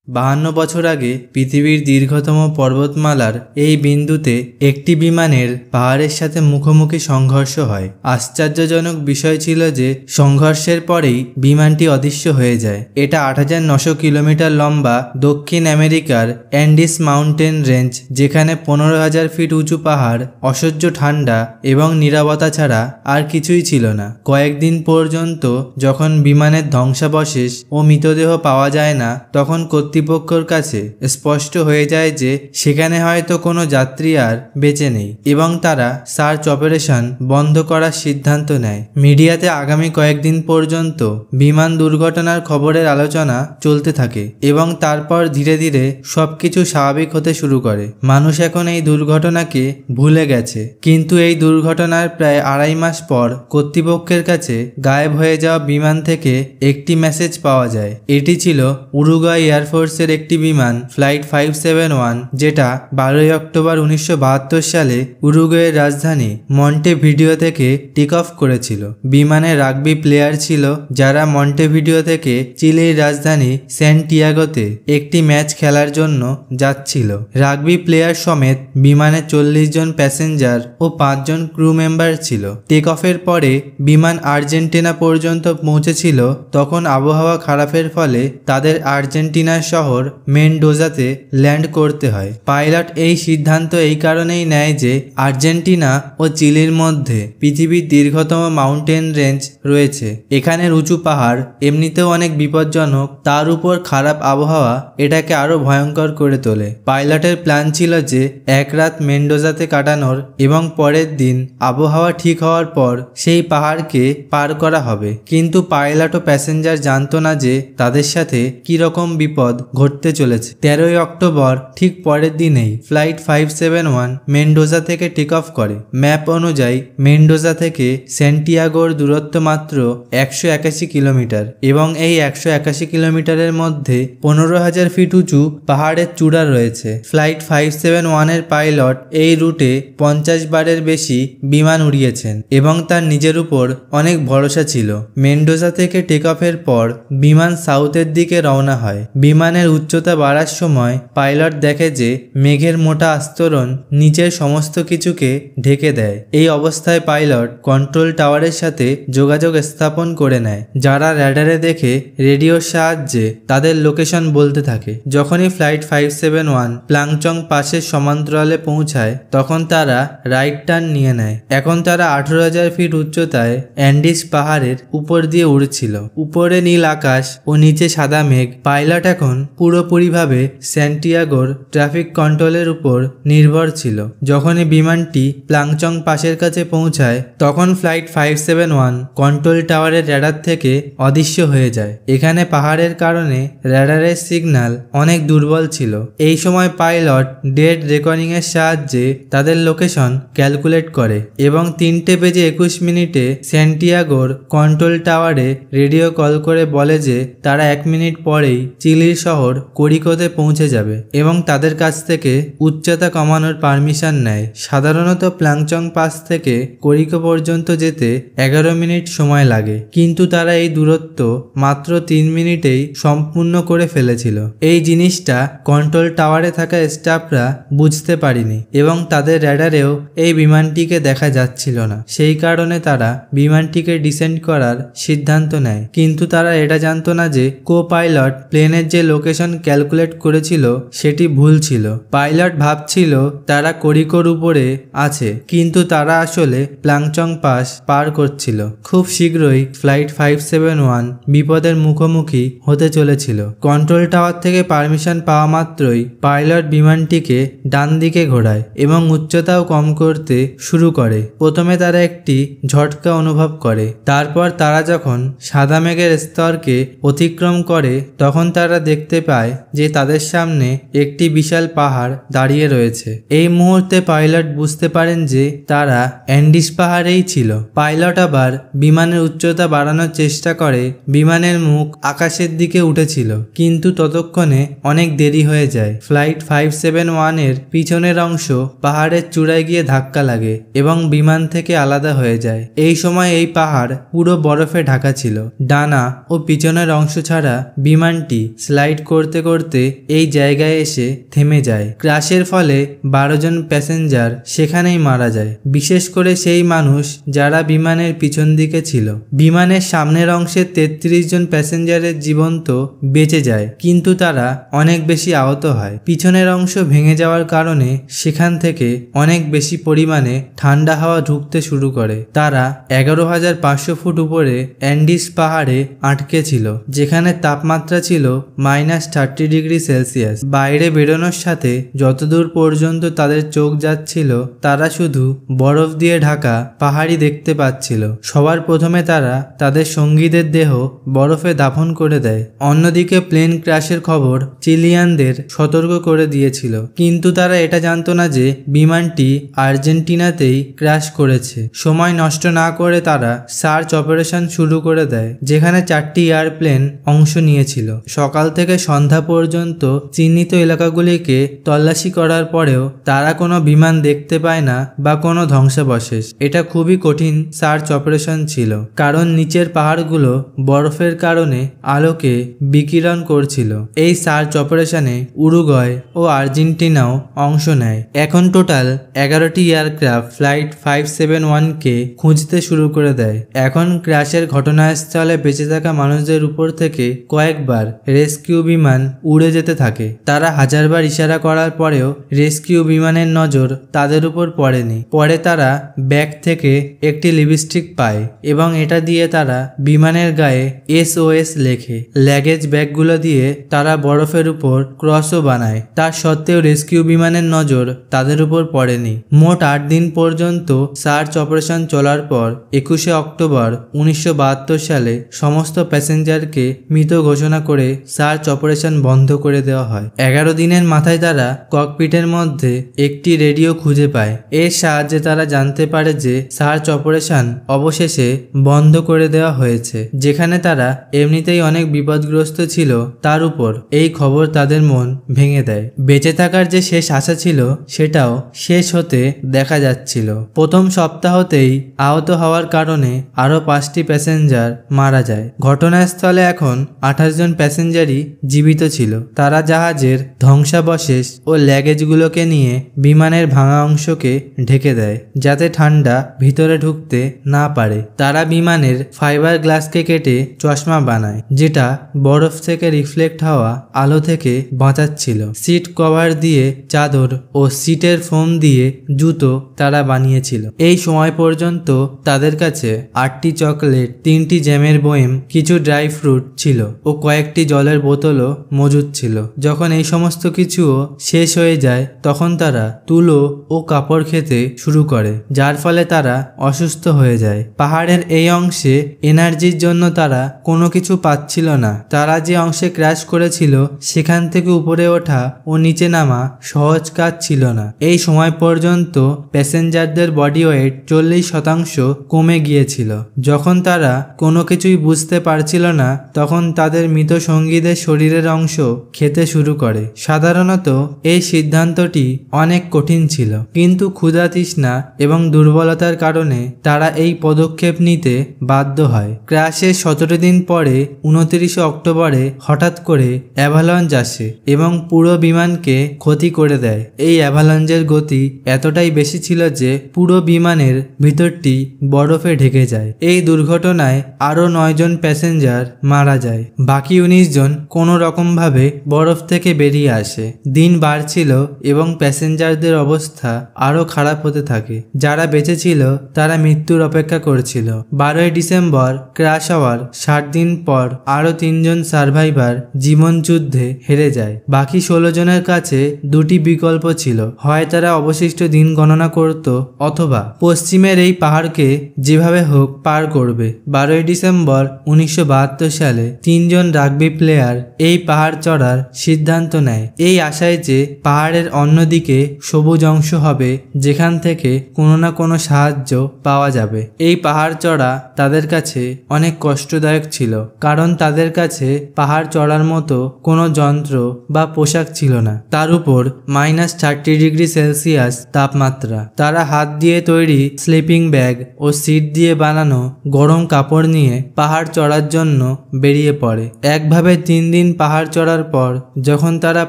52 বছর আগে পৃথিবীর দীর্ঘতম পর্বতমালার এই বিন্দুতে একটি বিমানের পাহাড়ের সাথে মুখোমুখি সংঘর্ষ হয়। আশ্চর্যজনক বিষয় ছিল যে সংঘর্ষের পরেই বিমানটি অদৃশ্য হয়ে যায়। এটা ৮৯০০ কিলোমিটার লম্বা দক্ষিণ আমেরিকার অ্যান্ডিস মাউন্টেন রেঞ্জ, যেখানে ১৫,০০০ ফিট উঁচু পাহাড়, অসহ্য ঠান্ডা এবং নীরবতা ছাড়া আর কিছুই ছিল না। কয়েকদিন পর্যন্ত যখন বিমানের ধ্বংসাবশেষ ও মৃতদেহ পাওয়া যায় না, তখন কর্তৃপক্ষের কাছে স্পষ্ট হয়ে যায় যে সেখানে হয়তো কোনো যাত্রী আর বেঁচে নেই এবং তারা সার্চ অপারেশন বন্ধ করার সিদ্ধান্ত নেয়। মিডিয়াতে আগামী কয়েকদিন পর্যন্ত বিমান দুর্ঘটনার খবরের আলোচনা চলতে থাকে এবং তারপর ধীরে ধীরে সবকিছু স্বাভাবিক হতে শুরু করে। মানুষ এখন এই দুর্ঘটনাকে ভুলে গেছে, কিন্তু এই দুর্ঘটনার প্রায় ২.৫ মাস পর কর্তৃপক্ষের কাছে গায়েব হয়ে যাওয়া বিমান থেকে একটি মেসেজ পাওয়া যায়। এটি ছিল উরুগুয়ে এয়ারফোর্সের একটি বিমান ফ্লাইট 571, যেটা ১২ অক্টোবর ১৯৭২ সালে উরুগুয়ের রাজধানী মন্টেভিডিও থেকে টেক অফ করেছিল। বিমানে রাগবি প্লেয়ার ছিল যারা মন্টেভিডিও থেকে চিলির রাজধানী স্যান্টিয়াগোতে একটি ম্যাচ খেলার জন্য যাচ্ছিল। রাগবি প্লেয়ার সমেত বিমানে ৪০ জন প্যাসেঞ্জার ও ৫ জন ক্রু মেম্বার ছিল। টেক অফের পরে বিমান আর্জেন্টিনা পর্যন্ত পৌঁছেছিল। তখন আবহাওয়া খারাপের ফলে তাদের আর্জেন্টিনার শহর মেন্ডোজাতে ল্যান্ড করতে হয়। পাইলট এই সিদ্ধান্ত এই কারণেই নেয় যে আর্জেন্টিনা ও চিলির মধ্যে পৃথিবীর দীর্ঘতম মাউন্টেন রেঞ্জ রয়েছে। এখানের উঁচু পাহাড় এমনিতেও অনেক বিপজ্জনক, তার উপর খারাপ আবহাওয়া এটাকে আরো ভয়ঙ্কর করে তোলে। পাইলটের প্ল্যান ছিল যে এক রাত মেন্ডোজাতে কাটানোর এবং পরের দিন আবহাওয়া ঠিক হওয়ার পর সেই পাহাড়কে পার করা হবে। কিন্তু পাইলট ও প্যাসেঞ্জার জানতো না যে তাদের সাথে কি রকম বিপদ ঘটতে চলেছে। ১৩ অক্টোবর ঠিক পরের দিনেই ফ্লাইট 571 মেন্ডোজা থেকে টেক অফ করে। ম্যাপ অনুযায়ী মেন্ডোজা থেকে স্যান্টিয়াগোর দূরত্ব মাত্র ১৮১ কিলোমিটার এবং এই ১৮১ কিলোমিটারের মধ্যে ১৫,০০০ ফিট উঁচু পাহাড়ের চূড়া রয়েছে। ফ্লাইট 571 এর পাইলট এই রুটে ৫০ বারের বেশি বিমান উড়িয়েছেন এবং তার নিজের উপর অনেক ভরসা ছিল। মেন্ডোজা থেকে টেক অফের পর বিমান সাউথের দিকে রওনা হয়। বিমানের উচ্চতা বাড়ার সময় পাইলট দেখে যে মেঘের মোটা আস্তরণ নিচের সমস্ত কিছুকে ঢেকে দেয়। এই অবস্থায় পাইলট কন্ট্রোল টাওয়ারের সাথে যোগাযোগ স্থাপন করে নেয়, যারা র্যাডারে দেখে রেডিওর সাহায্যে তাদের লোকেশন বলতে থাকে। যখনই ফ্লাইট 571 প্লাংচং পাসের সমান্তরালে পৌঁছায়, তখন তারা রাইট টার্ন নিয়ে নেয়। এখন তারা ১৮,০০০ ফিট উচ্চতায় অ্যান্ডিস পাহাড়ের উপর দিয়ে উড়ছিল। উপরে নীল আকাশ ও নিচে সাদা মেঘ। পাইলট এখন পুরোপুরিভাবে স্যান্টিয়াগোর ট্রাফিক কন্ট্রোলের উপর নির্ভর ছিল। যখনই বিমানটি প্লাংচং পাসের কাছে পৌঁছায়, তখন ফ্লাইট 571 কন্ট্রোল টাওয়ারের র্যাডার থেকে অদৃশ্য হয়ে যায়। এখানে পাহাড়ের কারণে র্যাডারের সিগন্যাল অনেক দুর্বল ছিল। এই সময় পাইলট ডেড রেকর্ডিং এর সাহায্যে তাদের লোকেশন ক্যালকুলেট করে এবং ৩:২১ স্যান্টিয়াগোর কন্ট্রোল টাওয়ারে রেডিও কল করে বলে যে তারা ১ মিনিট পরেই চিলির শহর কোরিকোতে পৌঁছে যাবে এবং তাদের কাছ থেকে উচ্চতা কমানোর পারমিশন নেয়। সাধারণত প্লাংচং পাস থেকে কোরিকো পর্যন্ত যেতে ১১ মিনিট সময় লাগে, কিন্তু তারা এই দূরত্ব মাত্র ৩ মিনিটেই সম্পূর্ণ করে ফেলেছিল। এই জিনিসটা কন্ট্রোল টাওয়ারে থাকা স্টাফরা বুঝতে পারেনি এবং তাদের র্যাডারেও এই বিমানটিকে দেখা যাচ্ছিল না। সেই কারণে তারা বিমানটিকে ডিসেন্ড করার সিদ্ধান্ত নেয়, কিন্তু তারা এটা জানতো না যে কো পাইলট প্লেনের যে লোকেশন ক্যালকুলেট করেছিল সেটি ভুল ছিল। পাইলট ভাবছিল তারা কোরিকোর উপরে আছে, কিন্তু তারা আসলে প্লাংচং পাস পার করছিল। খুব শীঘ্রই ফ্লাইট 571 বিপদের মুখোমুখি হতে চলেছিল। কন্ট্রোল টাওয়ার থেকে পারমিশন পাওয়া মাত্রই পাইলট বিমানটিকে ডান দিকে ঘোরায় এবং উচ্চতাও কম করতে শুরু করে। প্রথমে তারা একটি ঝটকা অনুভব করে, তারপর তারা যখন সাদা মেঘের স্তরকে অতিক্রম করে, তখন তারা দেখতে পায় যে তাদের সামনে একটি বিশাল পাহাড় দাঁড়িয়ে রয়েছে। এই মুহূর্তে পাইলট বুঝতে পারেন যে তারা অ্যান্ডিস পাহাড়েই ছিল। পাইলট আবার বিমানের উচ্চতা বাড়ানোর চেষ্টা করে। বিমানের মুখ আকাশের দিকে উঠেছিল, কিন্তু ততক্ষণে অনেক দেরি হয়ে যায়। ফ্লাইট 571 এর পিছনের অংশ পাহাড়ের চূড়ায় গিয়ে ধাক্কা লাগে এবং বিমান থেকে আলাদা হয়ে যায়। এই সময় এই পাহাড় পুরো বরফে ঢাকা ছিল। ডানা ও পিছনের অংশ ছাড়া বিমানটি স্লাইড করতে করতে এই জায়গায় এসে থেমে যায়। ক্র্যাশের ফলে 12 জন প্যাসেঞ্জার সেখানেই মারা যায়, বিশেষ করে সেই মানুষ যারা বিমানের পিছন দিকে ছিল। বিমানের সামনের অংশের 33 জন প্যাসেঞ্জারের জীবন তো বেঁচে যায়, কিন্তু তারা অনেক বেশি আহত হয়। পিছনের অংশ ভেঙে যাওয়ার কারণে সেখান থেকে অনেক বেশি পরিমাণে ঠান্ডা হাওয়া ঢুকতে শুরু করে। তারা 11,500 ফুট উপরে অ্যান্ডিস পাহাড়ে আটকে ছিল, যেখানে তাপমাত্রা ছিল -30 ডিগ্রি সেলসিয়াস। বাইরে বেরোনোর সাথে যতদূর পর্যন্ত তাদের চোখ যাচ্ছিল তারা শুধু বরফ দিয়ে ঢাকা পাহাড়ই দেখতে পাচ্ছিল। সবার প্রথমে তারা তাদের সঙ্গীদের দেহ বরফে দাফন করে দেয়। অন্যদিকে প্লেন ক্র্যাশের খবর চিলিয়ানদের সতর্ক করে দিয়েছিল, কিন্তু তারা এটা জানতো না যে বিমানটি আর্জেন্টিনাতেই ক্র্যাশ করেছে। সময় নষ্ট না করে তারা সার্চ অপারেশন শুরু করে দেয়, যেখানে 4টি এয়ারপ্লেন অংশ নিয়েছিল। সকাল থেকে সন্ধ্যা পর্যন্ত চিহ্নিত এলাকাগুলিকে তল্লাশি করার পরেও তারা কোনো বিমান দেখতে পায় না বা কোনো ধ্বংসাবশেষ। এটা খুবই কঠিন সার্চ অপারেশন ছিল, কারণ নিচের পাহাড়গুলো বরফের কারণে আলোকে বিকিরণ করছিল। এই সার্চ অপারেশনে উরুগুয়ে ও আর্জেন্টিনাও অংশ নেয়। এখন টোটাল 11টি এয়ারক্রাফট ফ্লাইট 571-কে খুঁজতে শুরু করে দেয়। এখন ক্র্যাশের ঘটনাস্থলে বেঁচে থাকা মানুষদের উপর থেকে কয়েকবার রেস্কিউ বিমান উড়ে যেতে থাকে। তারা হাজারবার ইশারা করার পরেও রেস্কিউ বিমানের নজর তাদের উপর পড়েনি। পরে তারা ব্যাগ থেকে একটি লিপস্টিক পায় এবং এটা দিয়ে তারা বিমানের গায়ে SOS লেখে। লাগেজ ব্যাগগুলো দিয়ে তারা বরফের উপর ক্রসও বানায়। তার সত্ত্বেও রেস্কিউ বিমানের নজর তাদের উপর পড়েনি। মোট 8 দিন পর্যন্ত সার্চ অপারেশন চলার পর 21শে অক্টোবর 1972 সালে সমস্ত প্যাসেঞ্জারকে মৃত ঘোষণা করে সার্চ অপারেশন বন্ধ করে দেওয়া হয়। 11 দিনের মাথায় তারা ককপিটের মধ্যে একটি রেডিও খুঁজে পায়। এর সাহায্যে তারা জানতে পারে যে সার্চ অপারেশন অবশেষে বন্ধ করে দেওয়া হয়েছে। যেখানে তারা এমনিতেই অনেক বিপদগ্রস্ত ছিল, তার উপর এই খবর তাদের মন ভেঙে দেয়। বেঁচে থাকার যে শেষ আশা ছিল সেটাও শেষ হতে দেখা যাচ্ছিল। প্রথম সপ্তাহতেই আহত হওয়ার কারণে আরও 5টি প্যাসেঞ্জার মারা যায়। ঘটনাস্থলে এখন 28 জন প্যাসেঞ্জারই জীবিত ছিল। তারা জাহাজের ধ্বংসাবশেষ ও লাগেজগুলোকে নিয়ে বিমানের ভাঙা অংশকে ঢেকে দেয়, যাতে ঠান্ডা ভিতরে ঢুকতে না পারে। তারা বিমানের ফাইবার গ্লাসকে কেটে চশমা বানায়, যেটা বরফ থেকে রিফ্লেক্ট হওয়া আলো থেকে বাঁচাচ্ছিল। সিট কভার দিয়ে চাদর ও সিটের ফোম দিয়ে জুতো তারা বানিয়েছিল। এই সময় পর্যন্ত তাদের কাছে 8টি চকলেট, 3টি জ্যামের বয়েম, কিছু ড্রাই ফ্রুট ছিল ও কয়েকটি জলের বোতলও মজুদ ছিল। যখন এই সমস্ত কিছুও শেষ হয়ে যায় তখন তারা তুলো ও কাপড় খেতে শুরু করে, যার ফলে তারা অসুস্থ হয়ে যায়। পাহাড়ের এই অংশে এনার্জির জন্য তারা কোনো কিছু পাচ্ছিল না। তারা যে অংশে ক্র্যাশ করেছিল সেখান থেকে উপরে ওঠা ও নিচে নামা সহজ কাজ ছিল না। এই সময় পর্যন্ত প্যাসেঞ্জারদের বডি ওয়েট 40% কমে গিয়েছিল। যখন তারা কোনো কিছুই বুঝতে পারছিল না তখন তাদের মৃত সঙ্গীদের শরীরের অংশ খেতে শুরু করে। সাধারণত এই সিদ্ধান্তটি অনেক কঠিন ছিল, কিন্তু ক্ষুধা, তৃষ্ণা এবং দুর্বলতার কারণে তারা এই পদক্ষেপ নিতে বাধ্য হয়। ক্র্যাশের 17 দিন পরে 29 অক্টোবরে হঠাৎ করে অ্যাভালাঞ্চ আসে এবং পুরো বিমানকে ক্ষতি করে দেয়। এই অ্যাভালাঞ্চের গতি এতটাই বেশি ছিল যে পুরো বিমানের ভিতরটি বরফে ঢেকে যায়। এই দুর্ঘটনায় আরও 9 জন প্যাসেঞ্জার মারা যায়। বাকি 19 জন কোনো রকমভাবে বরফ থেকে বেরিয়ে আসে। দিন বাড়ছিল এবং প্যাসেঞ্জারদের অবস্থা আরও খারাপ হতে থাকে। যারা বেঁচে ছিল তারা মৃত্যুর অপেক্ষা করছিল। 12 ডিসেম্বর ক্র্যাশ হওয়ার 60 দিন পর আরও 3 জন সার্ভাইভার জীবন যুদ্ধে হেরে যায়। বাকি 16 জনের কাছে দুটি বিকল্প ছিল, হয় তারা অবশিষ্ট দিন গণনা করত অথবা পশ্চিমের এই পাহাড়কে যেভাবে হোক পার করবে। 12 ডিসেম্বর 1972 সালে 3 জন রাগবি প্লেয়ার এই পাহাড় চড়ার সিদ্ধান্ত নেয়, এই আশায় যে পাহাড়ের অন্যদিকে সবুজ অংশ হবে যেখান থেকে কোনো না কোনো সাহায্য পাওয়া যাবে। এই পাহাড় চড়া তাদের কাছে অনেক কষ্টদায়ক ছিল, কারণ তাদের কাছে পাহাড় চড়ার মতো কোনো যন্ত্র বা পোশাক ছিল না। তার উপর -30 ডিগ্রি সেলসিয়াস তাপমাত্রা। তারা হাত দিয়ে তৈরি স্লিপিং ব্যাগ ও সিট দিয়ে বানানো গরম কাপড় নিয়ে পাহাড় চড়ার জন্য বেরিয়ে পড়ে। একভাবে 3 দিন পাহাড় চড়ার পর যখন তারা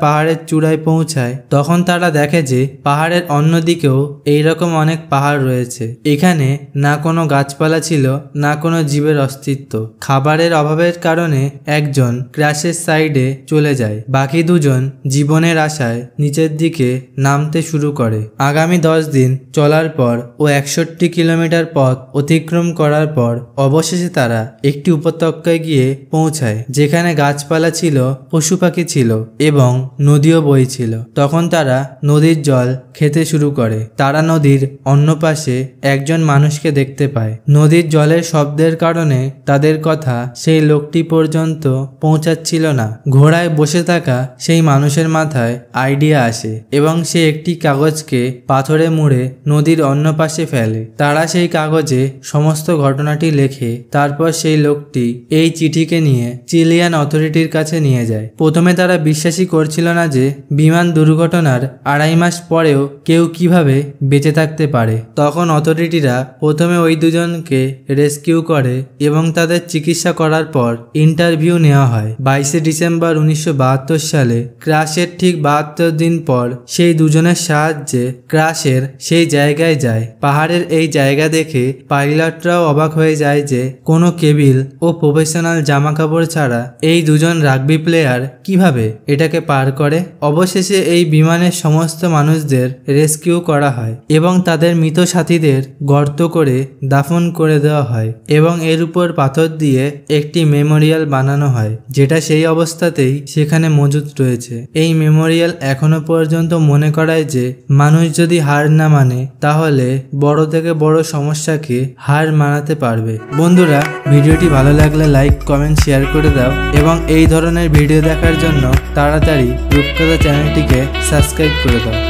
পাহাড়ের চূড়ায় পৌঁছায় তখন তারা দেখে যে পাহাড়ের অন্যদিকেও এইরকম অনেক পাহাড় রয়েছে। এখানে না কোনো গাছপালা ছিল, না কোনো জীবের অস্তিত্ব। খাবারের অভাবের কারণে একজন ক্র্যাশের সাইডে চলে যায়, বাকি দুজন জীবনের আশায় নিচের দিকে নামতে শুরু করে। আগামী 10 দিন চলার পর ও 61 কিলোমিটার পথ অতিক্রম করার পর অবশেষে তারা একটি উপত্যকায় গিয়ে পৌঁছায়, যেখানে গাছপালা ছিল, পশু পাখি ছিল এবং নদীও বইছিল। তখন তারা নদীর জল খেতে শুরু করে। তারা নদীর অন্য পাশে একজন মানুষকে দেখতে পায়। নদীর জলের শব্দের কারণে তাদের কথা সেই লোকটি পর্যন্ত পৌঁছাচ্ছিল না। ঘোড়ায় বসে থাকা সেই মানুষের মাথায় আইডিয়া আসে এবং সে একটি কাগজকে পাথরে মুড়ে নদীর অন্য পাশে ফেলে। তারা সেই কাগজে সমস্ত ঘটনাটি লেখে। তারপর সেই লোকটি এই চিঠিকে নিয়ে চিলিয়ান অথরিটির কাছে নিয়ে যায়। প্রথমে তারা বিশ্বাসই করছিল না যে বিমান দুর্ঘটনার 2.5 মাস পরেও কেউ কিভাবে বেঁচে থাকতে পারে। তখন অথরিটিরা প্রথমে ওই দুজনকে রেস্কিউ করে এবং তাদের চিকিৎসা করার পর ইন্টারভিউ নেওয়া হয়। 22 ডিসেম্বর 1972 সালে ক্র্যাশের ঠিক 72 দিন পর সেই দুজনের সাহায্যে ক্র্যাশের সেই জায়গায় যায়। পাহাড়ের এই জায়গা দেখে পাইলটরাও অবাক হয়ে যায় যে কোনো কেবিল ও প্রফেশনাল জামা কাপড় ছাড়া এই দুজন রাগবি প্লেয়ার কিভাবে এটাকে পার করে। অবশেষে এই বিমানের সমস্ত মানুষদের রেস্কিউ করা হয় এবং তাদের মৃত সাথীদের গর্ত করে দাফন করে দেওয়া হয় এবং এর উপর পাথর দিয়ে একটি মেমোরিয়াল বানানো হয়, যেটা সেই অবস্থাতেই সেখানে মজুদ রয়েছে। এই মেমোরিয়াল এখনো পর্যন্ত মনে করায় যে মানুষ যদি হার না মানে তাহলে বড় থেকে বড় সমস্যাকে হার মানাতে পারবে। বন্ধুরা, ভিডিওটি ভালো লাগলে লাইক, কমেন্ট, শেয়ার করে দাও এবং এই ধরনের ভিডিও দেখার জন্য তাড়াতাড়ি রূপকথা চ্যানেলটিকে সাবস্ক্রাইব করে দাও।